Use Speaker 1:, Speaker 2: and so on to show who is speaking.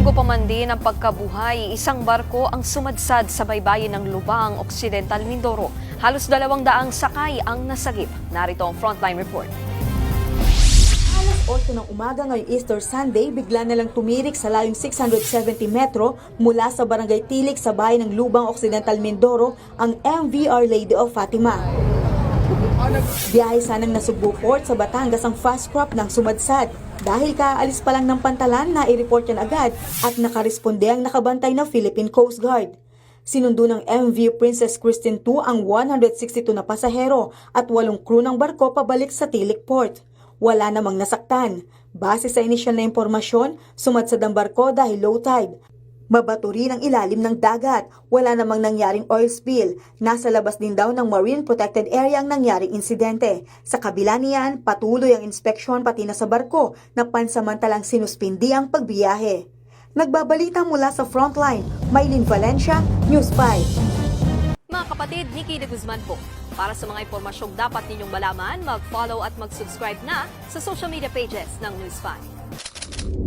Speaker 1: Bago pa man din ang pagkabuhay, isang barko ang sumadsad sa baybayin ng Lubang, Occidental Mindoro. Halos 200 sakay ang nasagip. Narito ang Frontline Report.
Speaker 2: Alas 8 ng umaga ngayong Easter Sunday, bigla na lang tumirik sa layong 670 metro mula sa barangay Tilik sa bayan ng Lubang, Occidental Mindoro ang MV Our Lady of Fatima. Biyahe sanang Nasugbu Port sa Batangas ang fast crop ng sumadsad. Dahil kaalis pa lang ng pantalan, na-i-report yan agad at nakaresponde ang nakabantay na Philippine Coast Guard. Sinundo ng MV Princess Christine II ang 162 na pasahero at 8 crew ng barko pabalik sa Tilik Port. Wala namang nasaktan. Base sa inisyal na impormasyon, sumadsad ang barko dahil low tide. Mabato rin ang ilalim ng dagat. Wala namang nangyaring oil spill. Nasa labas din daw ng Marine Protected Area ang nangyaring insidente. Sa kabila niyan, patuloy ang inspeksyon pati na sa barko na pansamantalang sinuspindi ang pagbiyahe. Nagbabalita mula sa Frontline, Maylin Valencia, News 5.
Speaker 1: Mga kapatid, Nikki de Guzman po. Para sa mga impormasyong dapat ninyong malaman, mag-follow at mag-subscribe na sa social media pages ng News 5.